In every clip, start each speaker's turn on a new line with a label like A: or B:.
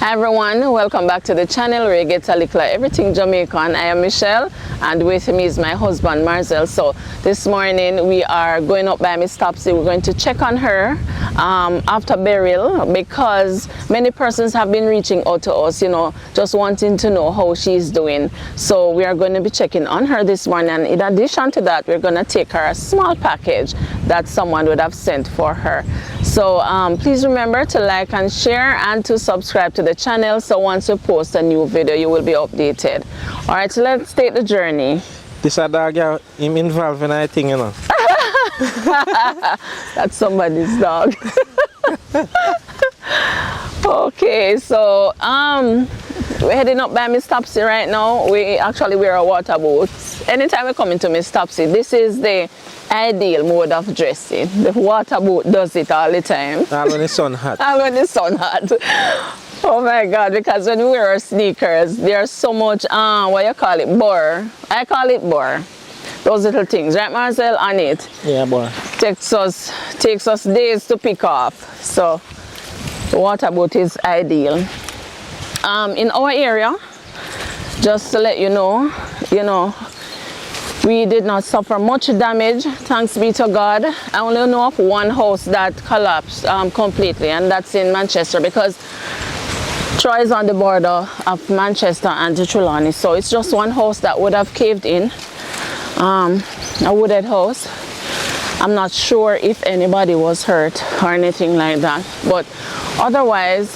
A: Hi everyone, welcome back to the channel where you get a little everything Jamaican. I am Michelle and with me is my husband Marcel. So this morning we are going up by Miss Topsy. We're going to check on her after Beryl because many persons have been reaching out to us, just wanting to know how she's doing. So we are going to be checking on her this morning, and in addition to that we're going to take her a small package that someone would have sent for her. So please remember to like and share and to subscribe to the channel, so once we post a new video you will be updated. All right, so let's take the journey.
B: This a dog, him involved in anything,
A: That's somebody's dog. Okay, so we're heading up by Miss Topsy right now. We actually wear a water boots. Anytime we come into Miss Topsy, this is the ideal mode of dressing. The water boot does it all the time.
B: All when the sun hot.
A: All when the sun hot. Oh my God, because when we wear our sneakers, there's so much, what you call it, burr. I call it burr. Those little things, right Marcel, on it?
B: Yeah, boy.
A: Takes us days to pick off. So the water boot is ideal. In our area, just to let you know, we did not suffer much damage, thanks be to God. I only know of one house that collapsed completely, and that's in Manchester, because Troy is on the border of Manchester and Trelawney. So it's just one house that would have caved in, a wooded house. I'm not sure if anybody was hurt or anything like that, but otherwise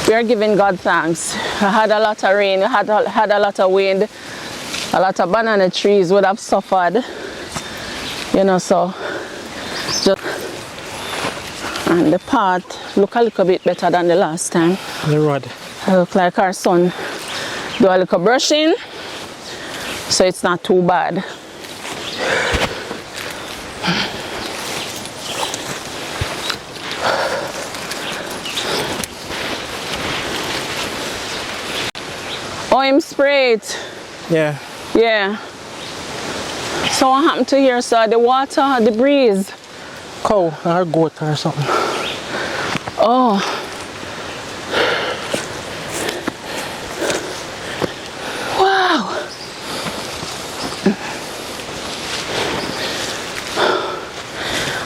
A: we are giving God thanks. I had a lot of rain, had a lot of wind. A lot of banana trees would have suffered, so just, and the path look a little bit better than the last time.
B: The road.
A: It look like our son do a little brushing, so it's not too bad. Oh, him spray it.
B: Yeah.
A: Yeah. So what happened to here, sir? The water, the breeze?
B: Cow or goat or something.
A: Oh. Wow.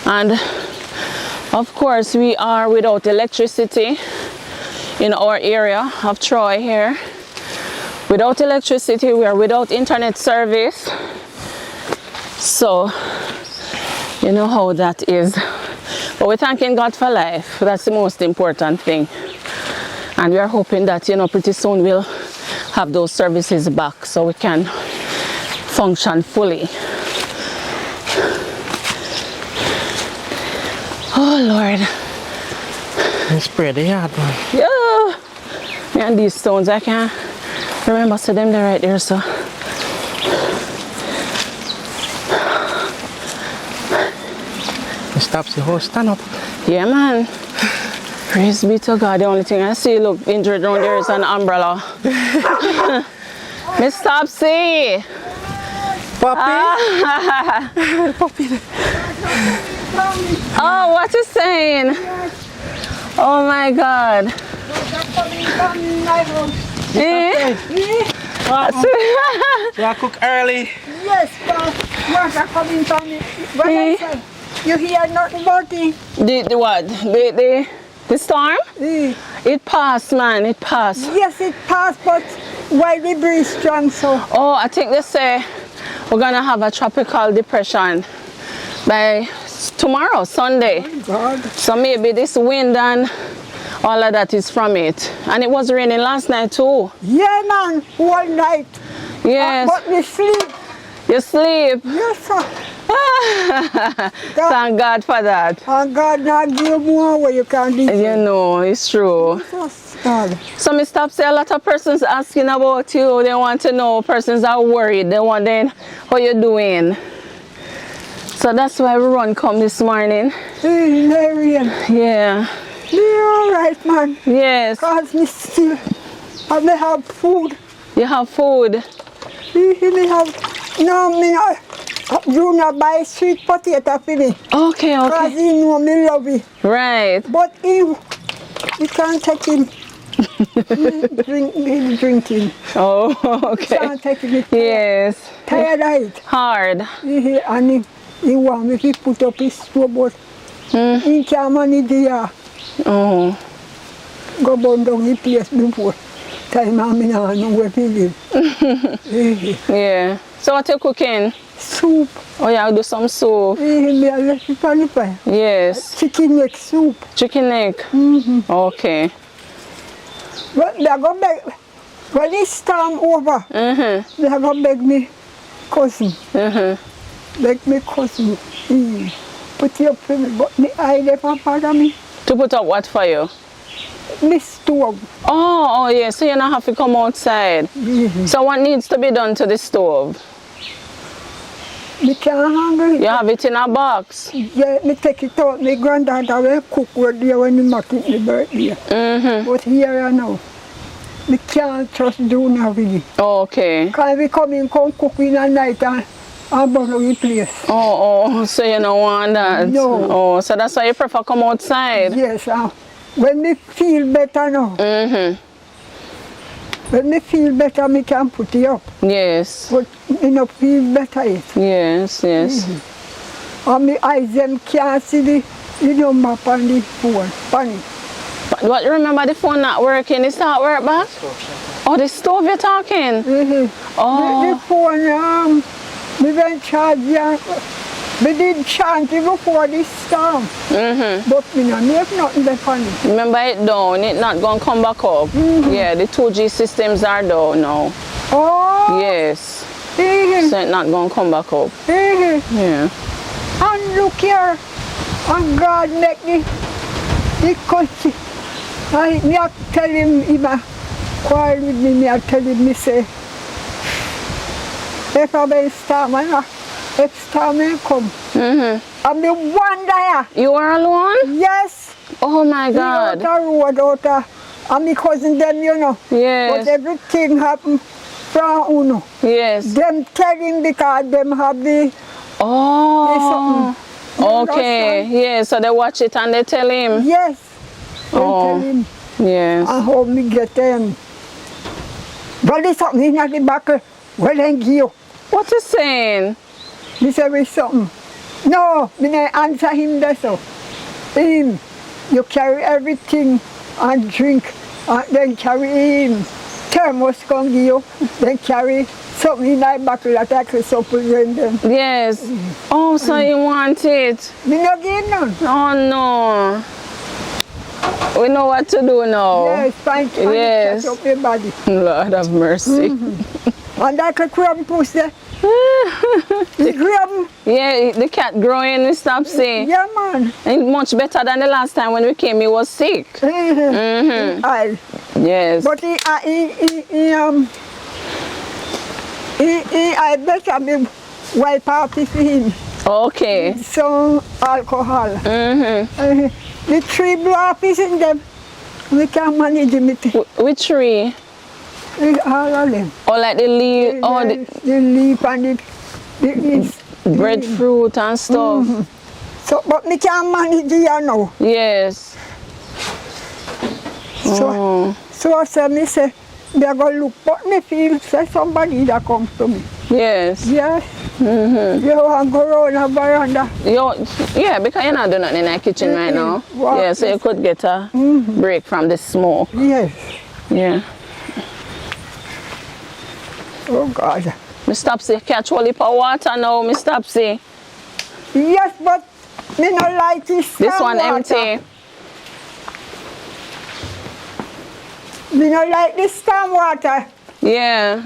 A: And of course we are without electricity in our area of Troy here. Without electricity, we are without internet service. So, you know how that is. But we're thanking God for life. That's the most important thing. And we are hoping that, pretty soon we'll have those services back so we can function fully. Oh, Lord.
B: You spray the yard, man.
A: Yeah. And these stones, I can't remember, so them they're right there, so.
B: Miss Topsy, horse stand up.
A: Yeah, man. Praise be to God. The only thing I see, look, injured around there is an umbrella. Miss Topsy.
B: Puppy. Puppy.
A: Oh, what you saying? Oh my God.
B: I cook early.
C: Yes, but water coming from me. What I say? You hear nothing about it?
A: The what? The storm? It passed, man. It passed.
C: Yes, it passed, but why the breeze strong so?
A: Oh, I think they say we're gonna have a tropical depression by tomorrow, Sunday.
C: Oh God.
A: So maybe this wind and all of that is from it. And it was raining last night too.
C: Yeah, man, whole night.
A: Yes.
C: But we sleep.
A: You sleep.
C: Yes, sir.
A: Thank God for that.
C: And God not give more where you can do.
A: It's true.
C: Yes, God.
A: So Miss Topsy, a lot of persons asking about you. They want to know, persons are worried. They want to know how you're doing. So that's why we run come this morning.
C: Hey, Marian.
A: Yeah.
C: You're all right, man.
A: Yes.
C: Because me still, and me have food.
A: You have food?
C: Me have, no, me not. Junior buy sweet potato for me.
A: Okay,
C: Because
A: okay.
C: he know me love it.
A: Right.
C: But he can't take him He's drinking.
A: Oh, okay.
C: Can't take it.
A: Yes.
C: Tired of it.
A: Hard.
C: And he want me to put up his stove, but he can't manage the
A: Oh.
C: go burn down the place before time I don't know where he live.
A: Yeah. So what you cooking?
C: Soup.
A: Oh yeah, I'll do some soup.
C: Me a left it on the fire.
A: Yes.
C: Chicken neck soup.
A: Chicken neck. Okay.
C: But they go beg, when the storm over, they go beg me cousin. Beg me cousin. Put it up for me, but me eye never bother me.
A: To put up what for you?
C: Me stove.
A: Oh, yeah, so you don't have to come outside. So what needs to be done to the stove?
C: Me can't handle it.
A: You have it in a box.
C: Yeah, me take it out. My granddaughter will cook right there when you make it my birthday. But here I know. Me can't just do nothing.
A: Okay.
C: Because we come cook in the night and burn the place.
A: Oh, so you don't want that?
C: No.
A: Oh, so that's why you prefer come outside?
C: Yes, when me feel better now. When me feel better, me can put it up.
A: Yes.
C: But me not feel better yet.
A: Yes.
C: And my eyes them can't see the number on the phone.
A: But remember the phone not working, it start work back? Oh, the stove you're talking? Oh.
C: The phone, me went charge me did charge it before this storm. But me no have nothing left on it.
A: Remember it down, it not going to come back up. Yeah, the 2G systems are down now.
C: Oh.
A: Yes. So it's not going to come back up. Yeah.
C: And look here, and God make the country. I tell him, he quarrel with me, I tell him, me say, if I be storm, if storm may come, and me wonder.
A: You are alone?
C: Yes.
A: Oh my God.
C: Out the road, and my cousin them, you know.
A: Yes.
C: But everything happen from Uno.
A: Yes.
C: Them tell him because them have the
A: Oh.
C: You
A: Okay.
C: understand?
A: Yeah, so they watch it and they tell him.
C: Yes. They tell
A: Oh.
C: him.
A: Yes.
C: And how me get them. But there's something in the back. Well, thank you.
A: What you saying?
C: He said, with something. No, me not answer him that so. Him, you carry everything and drink, and then carry him. Thermos come give you, then carry something in that bottle that I can supplement them.
A: Yes. Oh, so you want it?
C: Me not give none.
A: Oh no. We know what to do now.
C: Yes, fine.
A: Yes.
C: Catch up your body.
A: Lord have mercy.
C: And that a crumb push there. The crumb.
A: Yeah, the cat growing, Mr. Topsy.
C: Yeah, man.
A: And much better than the last time when we came, he was sick.
C: Aye.
A: Yes.
C: But I better be wipe out his him.
A: Okay.
C: Some alcohol. The tree blow up is in them. We can't manage them.
A: Which tree?
C: All of them.
A: Or like the leaf, or
C: The leaf and the
A: breadfruit and stuff.
C: So, but we can't manage here now.
A: Yes.
C: So I said, me say, they're going to look, but me feel say somebody that comes to me.
A: Yes.
C: Yes. You want to go around a veranda.
A: Yeah, because you're not doing nothing in the kitchen right now.
C: Wow.
A: Yeah, so you could get a break from the smoke.
C: Yes.
A: Yeah.
C: Oh, God.
A: Mr. Topsy, catch a lip of water now, Mr. Topsy.
C: Yes, but me not like this.
A: This one
C: water.
A: empty.
C: Me not like this storm water.
A: Yeah,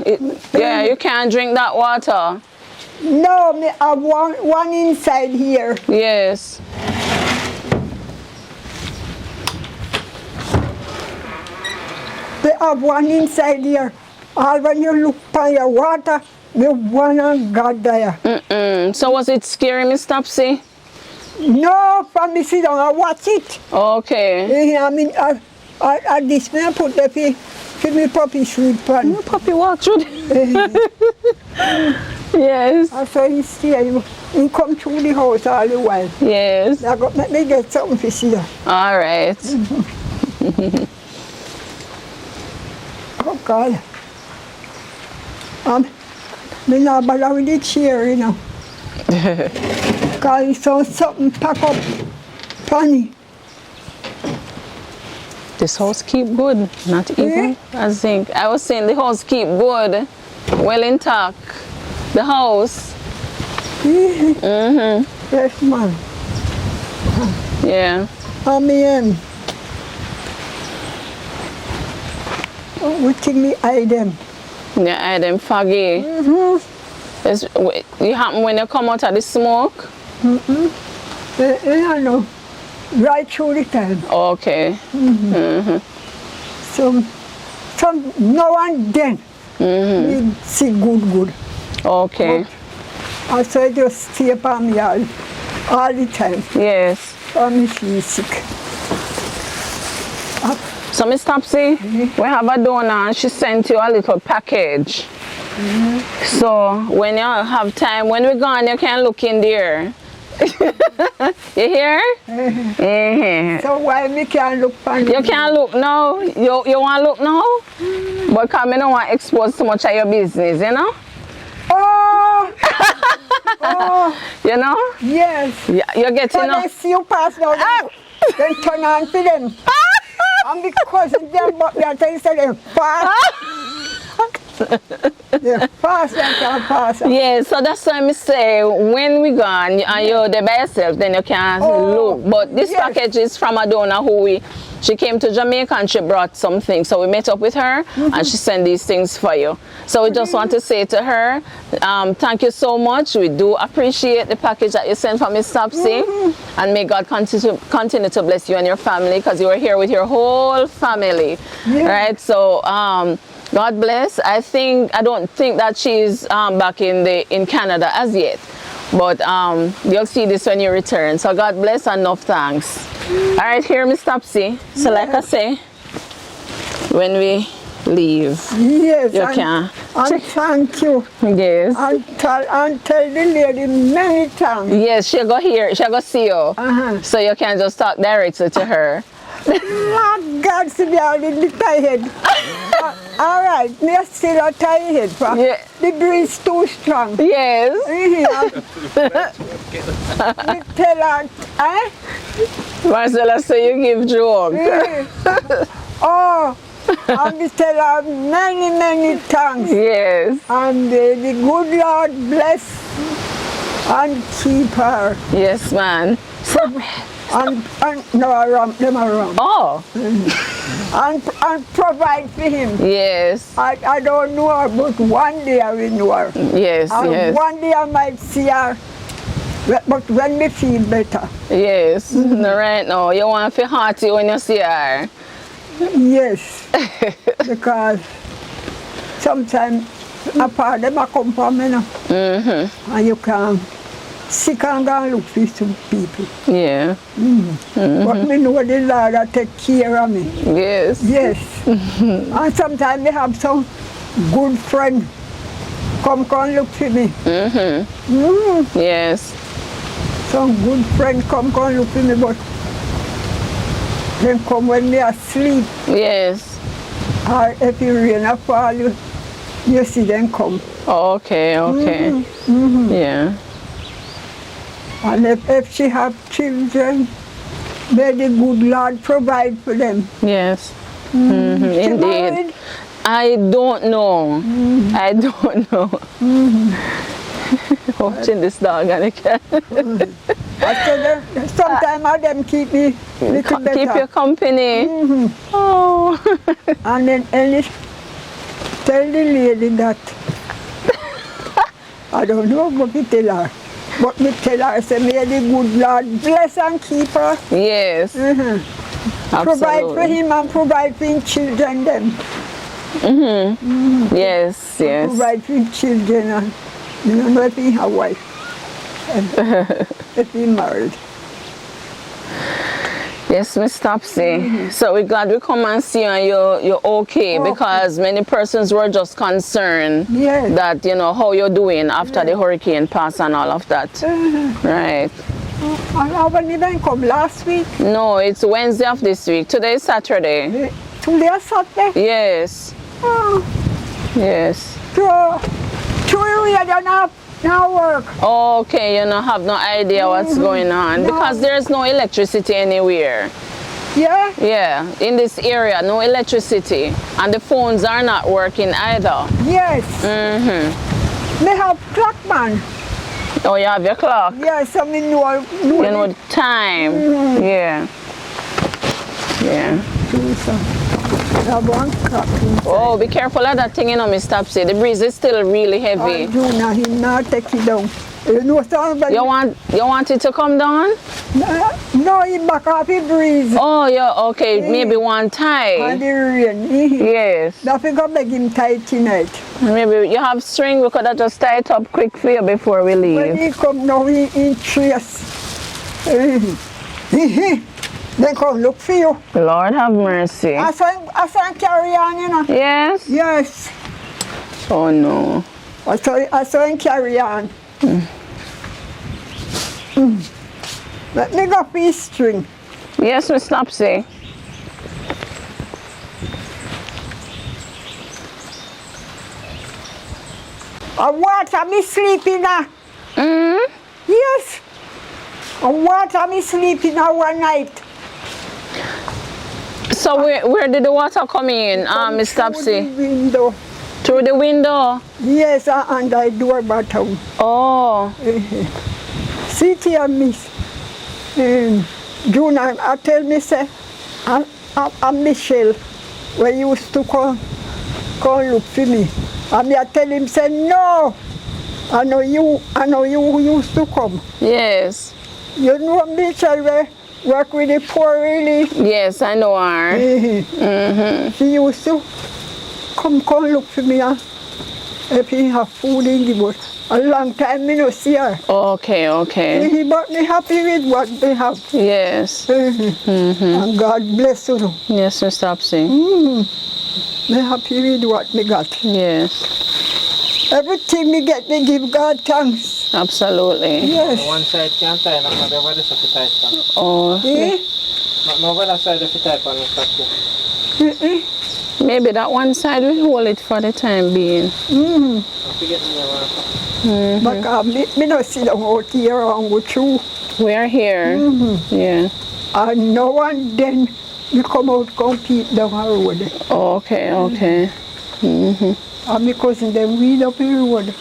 A: yeah, you can't drink that water.
C: No, me have one inside here.
A: Yes.
C: They have one inside here. All when you look for your water, the one on God there.
A: So was it scary, Mr. Topsy?
C: No, from me sit down and watch it.
A: Okay.
C: I mean, I this me I put the for me puppy sleep pan.
A: Your puppy walk through Yes.
C: I saw he stay. He come through the house all the while.
A: Yes.
C: I got let me get something for see.
A: All right.
C: Oh, God. Me not bother with the chair, you know. Because it's so something pack up funny.
A: This house keep good, not even. I think I was saying the house keep good, well intact. The house.
C: Yes, man.
A: Yeah.
C: Amen. We think me hide them.
A: Yeah, I them foggy. You happen when you come out of the smoke?
C: I know. Right through the time.
A: Okay.
C: Some now and then we see good.
A: Okay.
C: I so I just stay upon me all the time.
A: Yes.
C: I'm feel sick.
A: So Miss Topsy, we have a donor and she sent you a little package. So when you have time, when we're gone, you can look in there. You hear?
C: So why me can't look for
A: You can't look now. You want to look now? But come, I don't want to expose too much of your business, you know?
C: Oh! Oh!
A: You know?
C: Yes.
A: You're getting
C: When I see you pass down, then turn on for them. And because them but they tell you say them fast. They're fast and can pass.
A: Yeah, so that's why I say when we gone and you're there by yourself, then you can look. But this package is from a donor who she came to Jamaica and she brought something. So we met up with her and she sent these things for you. So we just want to say to her, thank you so much. We do appreciate the package that you sent from Miss Topsy. And may God continue to bless you and your family because you are here with your whole family. Right? So God bless. I don't think that she's back in Canada as yet. But you'll see this when you return. So God bless and enough thanks. All right, here, Miss Topsy. So like I say, when we leave,
C: yes,
A: you can.
C: And thank you.
A: Yes.
C: And tell the lady many times.
A: Yes, she'll go here. She'll go see you. So you can just talk directly to her.
C: Lord God, see me all in the tie head. All right, me still a tie head. The breeze too strong.
A: Yes.
C: Me tell her,
A: Marcella, so you give joke.
C: Oh, and me tell her many thanks.
A: Yes.
C: And the good Lord bless and keep her.
A: Yes, man.
C: And them around.
A: Oh.
C: And provide for him.
A: Yes.
C: I don't know her, but one day I will know her.
A: Yes,
C: And
A: yes.
C: one day I might see her, but when me feel better.
A: Yes. No, right now, you want to feel hearty when you see her.
C: Yes. Because sometimes a part of them come from me, and you can sick and go and look for some people.
A: Yeah.
C: But me know the Lord that take care of me.
A: Yes.
C: Yes. And sometimes me have some good friend come look for me.
A: Yes.
C: Some good friend come look for me, but then come when me asleep.
A: Yes.
C: Or if it rain or fall, you see them come.
A: Okay. Yeah.
C: And if she have children, may the good Lord provide for them.
A: Yes.
C: She
A: Indeed.
C: married?
A: I don't know. I don't know. Watching this dog and I can
C: Sometimes them keep me little better.
A: keep your company. Oh.
C: And then tell the lady that I don't know what to tell her. But me tell her, say, may the good Lord bless and keep her.
A: Yes.
C: Provide for him and provide for his children then.
A: Yes.
C: Provide for his children and you don't know if he have a wife. If he married.
A: Yes, Miss Topsy. So we're glad we come and see you and you're okay because many persons were just concerned that, how you're doing after the hurricane passed and all of that. Right.
C: I haven't even come last week.
A: No, it's Wednesday of this week. Today is Saturday.
C: Today is Saturday?
A: Yes.
C: Oh,
A: Yes.
C: so, 2 years and a half now work.
A: Okay, you don't have no idea what's going on
C: No.
A: because there's no electricity anywhere.
C: Yeah?
A: Yeah, in this area, no electricity, and the phones are not working either.
C: Yes. They have clock man.
A: Oh, you have your clock.
C: Yes, I mean, know
A: You know the time. Yeah. Yeah.
C: Have one clock.
A: Oh, be careful of that thing, you know, Miss Topsy. The breeze is still really heavy.
C: I do not, he not take it down. You know somebody?
A: You want it to come down?
C: No, he back off the breeze.
A: Oh, yeah, okay,
C: Yeah.
A: maybe one
C: And
A: tie.
C: the rain.
A: Yes.
C: Nothing gonna make him tight tonight.
A: Maybe you have string, we could have just tie it up quick for you before we
C: When
A: leave.
C: he come now, he trace. They come look for you.
A: Lord have mercy.
C: I saw him carry on, you know.
A: Yes?
C: Yes.
A: Oh, no.
C: I saw him carry on. Let me go for his string.
A: Yes, Miss Topsy.
C: I water me sleeping now.
A: Mm-hmm.
C: Yes. I water me sleeping now one night.
A: So where did the water come in, Miss
C: Through
A: Topsy?
C: the window.
A: Through the window?
C: Yes, and I door bottom.
A: Oh,
C: Sit here, miss. June, I tell me, say, I'm Michelle, where you used to come look for me. And I tell him, say, no, I know you used to come.
A: yes.
C: You know Michelle, where work with the poor really.
A: Yes, I know her. Mm-hmm.
C: She used to come look for me, if he have food in the boat. A long time me no see her.
A: Okay, okay.
C: But me happy with what they have.
A: Yes.
C: And God bless you.
A: Yes, Miss Topsy.
C: Me happy with what me got.
A: Yes.
C: Everything me get, me give God thanks.
A: Absolutely.
C: Yes.
B: One side can't tie, not the other side to tie pan.
A: Oh,
C: Eh?
B: Not the other side to tie pan, Topsy.
A: maybe that one side will hold it for the time being.
B: I forget me
C: But me no sit down out here and go through.
A: We are here. Yeah.
C: And no one then me come out compete down the road.
A: Okay, okay.
C: And my cousin them weed up the road.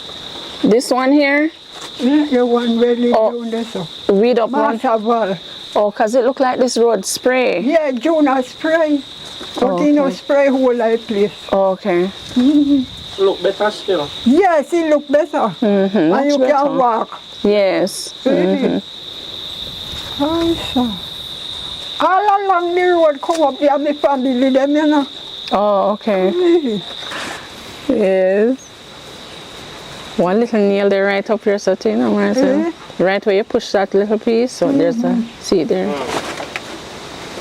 A: This one here?
C: The one where live
A: Oh.
C: down there so.
A: Read up one.
C: Masaval.
A: Oh, because it look like this road spray.
C: Yeah, Jonah spray. But he no
A: Okay.
C: spray whole life place.
A: Okay.
B: Look better still.
C: Yes, he look better. And
A: much
C: you
A: better.
C: can walk.
A: Yes.
C: Really? All along the road come up there, my family them, you know.
A: Oh, okay.
C: Really?
A: Yes. One little nail there right up here, so you know, Marcel. Right where you push that little piece, so there's a, see there.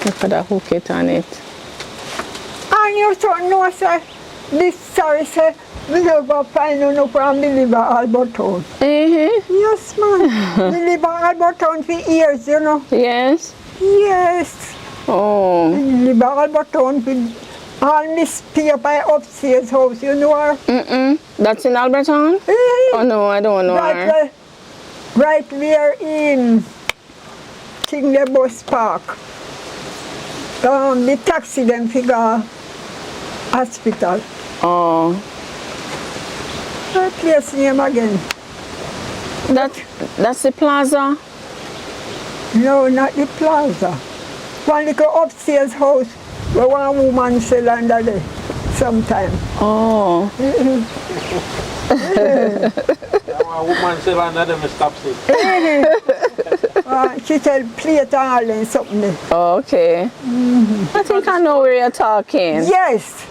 A: Look at that hook it on it.
C: And you don't know, sir, this sorry, sir, we never find no from the liver Albertown. Yes, man. We live in Albertown for years, you know.
A: Yes.
C: Yes.
A: Oh.
C: We live in Albertown for all this paper upstairs house, you know her.
A: That's in Alberton? Oh no, I don't know her.
C: Right there in King the Bus Park. The taxi them figure hospital.
A: Oh.
C: What place name again?
A: That's the plaza?
C: No, not the plaza. One little upstairs house where one woman sell under there sometime.
A: Oh.
B: A woman still under them is Topsy.
C: She sell plate and all and something there.
A: Okay. I think I know where you're talking.
C: Yes.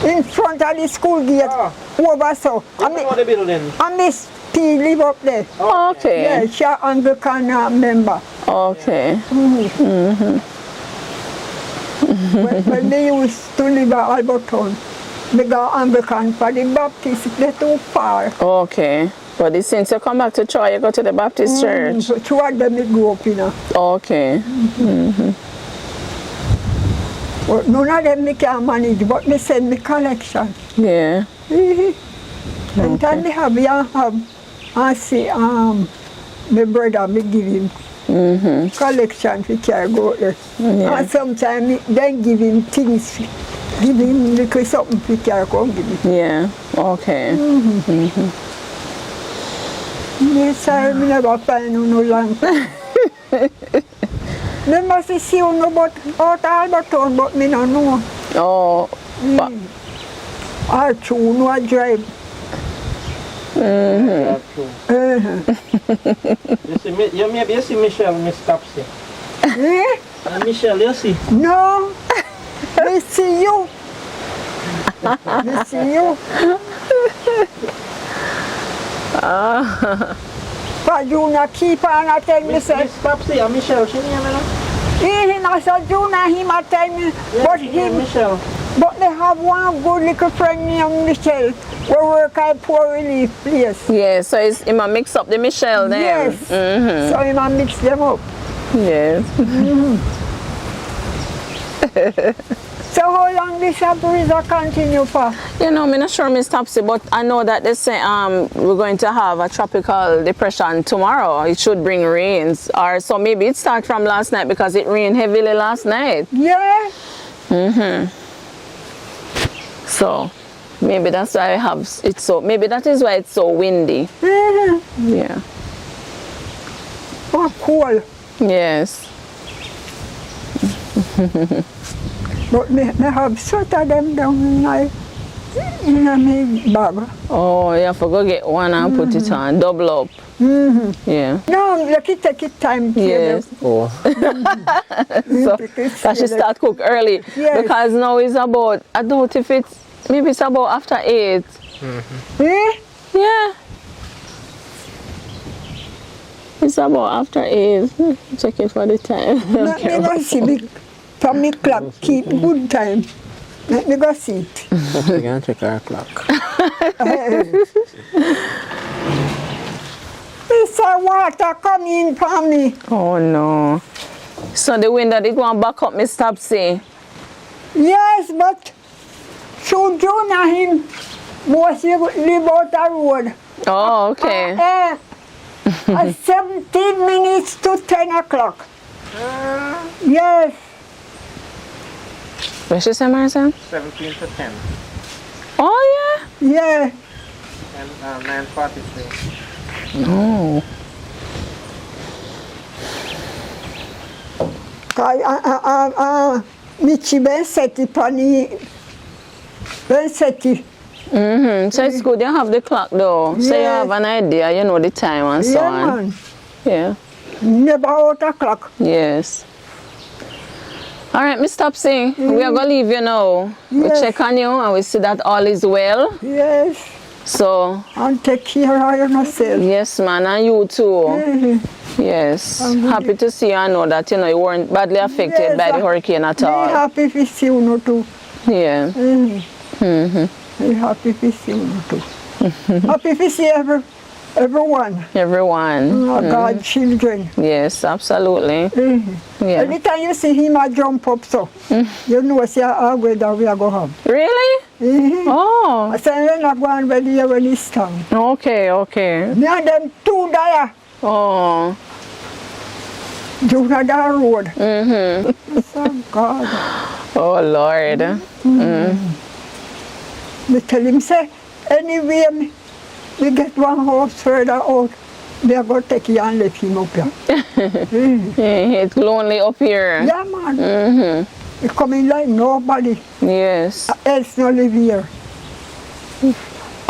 C: In front of the school gate. Over so.
B: You know the building?
C: And Miss P live up there.
A: Okay.
C: Yeah, she an Anglican member.
A: Okay.
C: When they used to live at Albertown, they got Anglican for the Baptist, they're too far.
A: Okay. But since you come back to Troy, you go to the Baptist church.
C: So two of them they grew up in.
A: Okay.
C: But none of them me can manage, but me send me collection.
A: Yeah.
C: And time me have, I see, my brother, me give him collection to carry go there.
A: Yeah.
C: And sometimes then give him things, give him little something to carry come give him.
A: Yeah. Okay.
C: Me sorry, me never find you no long time. Me must see you no but out Alberton, but me no know.
A: Oh.
C: Or two no I drive.
B: That's true. Maybe you see Michelle, Miss Topsy.
C: Eh?
B: Michelle, you see?
C: No, me see you. Me see you. But you not keep on a tell me say.
B: Miss Topsy and Michelle, she name me now?
C: He not so you not him a tell me. But him,
B: Michelle.
C: but they have one good little friend named Michelle. We work at Poor Relief place.
A: Yeah, so it's him a mix up the Michelle then.
C: Yes. So he might mix them up.
A: Yes.
C: So how long this breeze will continue for?
A: You know, I'm not sure, Miss Topsy, but I know that they say we're going to have a tropical depression tomorrow. It should bring rains, or so maybe it started from last night because it rained heavily last night.
C: Yeah.
A: So maybe that's why I have it so. Maybe that is why it's so windy. Yeah.
C: Oh, cool.
A: Yes.
C: But me have sort of them down in my bag.
A: Oh, you have to go get one and put it on, double up. Yeah.
C: No, you can take it time.
A: Yes.
B: Oh.
A: So that she start cook early.
C: Yes.
A: Because now it's about, I don't know if it's, maybe it's about after 8.
C: Eh?
A: Yeah. It's about after 8. Check it for the time.
C: Let me go see me, from me clock, keep good time. Let me go see it.
B: You can check our clock.
C: Mr. Water come in for me.
A: Oh no. So the wind that it going back up, Miss Topsy.
C: Yes, but so Jonah him was live out the road.
A: Oh, okay.
C: 17 minutes to 10 o'clock. Yes.
A: What she say, Marcel?
B: 17 to 10.
A: Oh,
C: Yeah.
B: And 9:43.
A: yeah? No.
C: Michi Ben Seti Pani Ben Seti.
A: So it's good you have the clock though. So you
C: Yes.
A: have an idea, you know the time and so
C: Yeah,
A: on.
C: man.
A: Yeah.
C: Never out o'clock.
A: Yes. All right, Miss Topsy, we are going to leave you now. We
C: Yes.
A: check on you and we see that all is well.
C: Yes.
A: So,
C: And take care of yourself.
A: yes, man, and you too. Yes.
C: I'm good.
A: Happy to see you and know that, you know, you weren't badly affected
C: Yes,
A: by the hurricane at
C: Be
A: all.
C: happy to see you no too.
A: Yeah.
C: Be happy to see you no too. Happy to see everyone.
A: Everyone.
C: God's children.
A: Yes, absolutely. Yeah.
C: Every time you see him, I jump up so. You know, see how good that we are going to have.
A: Really? Oh,
C: I say, you're not going to be there when it's time.
A: okay, okay.
C: Me and them two there,
A: Oh,
C: down that road. So God.
A: oh Lord.
C: Me tell him, say, anyway, we get one house further out, we are going to take you and let him up here.
A: Yeah, it's lonely up here.
C: Yeah, man. He coming like nobody
A: Yes.
C: else no live here.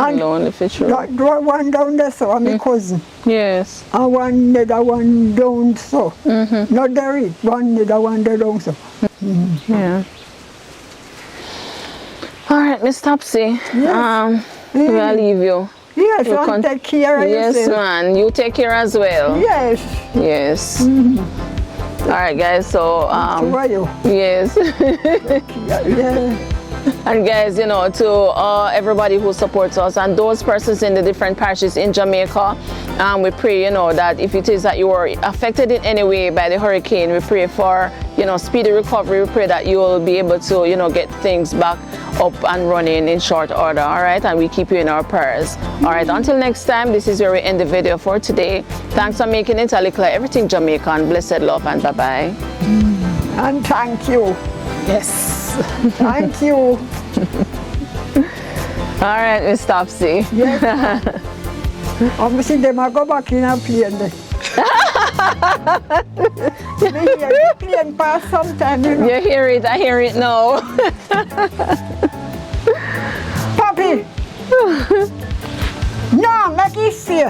C: And
A: Lonely for sure.
C: that one down there, so I'm my cousin.
A: Yes.
C: And one other one down so. Not there is, one other one there down so.
A: Yeah. All right, Miss Topsy.
C: Yes.
A: We'll leave you.
C: Yes,
A: You
C: and
A: con-
C: take care of
A: Yes,
C: yourself.
A: man. You take care as well.
C: Yes.
A: Yes. All right, guys. So,
C: How are you?
A: yes.
C: Yeah.
A: And guys, you know, to everybody who supports us and those persons in the different parishes in Jamaica, we pray, you know, that if it is that you were affected in any way by the hurricane, we pray for speedy recovery. We pray that you will be able to, get things back up and running in short order, all right? And we keep you in our prayers. All right, until next time, this is where we end the video for today. Thanks for making it a Likkle Everything Jamaican. Blessed love and bye-bye.
C: And thank you.
A: Yes.
C: Thank you.
A: All right, Miss Topsy.
C: Yes. Obviously, they might go back in a plane. We hear the plane pass sometime,
A: You hear it, I hear it now.
C: Papi! No, make it see.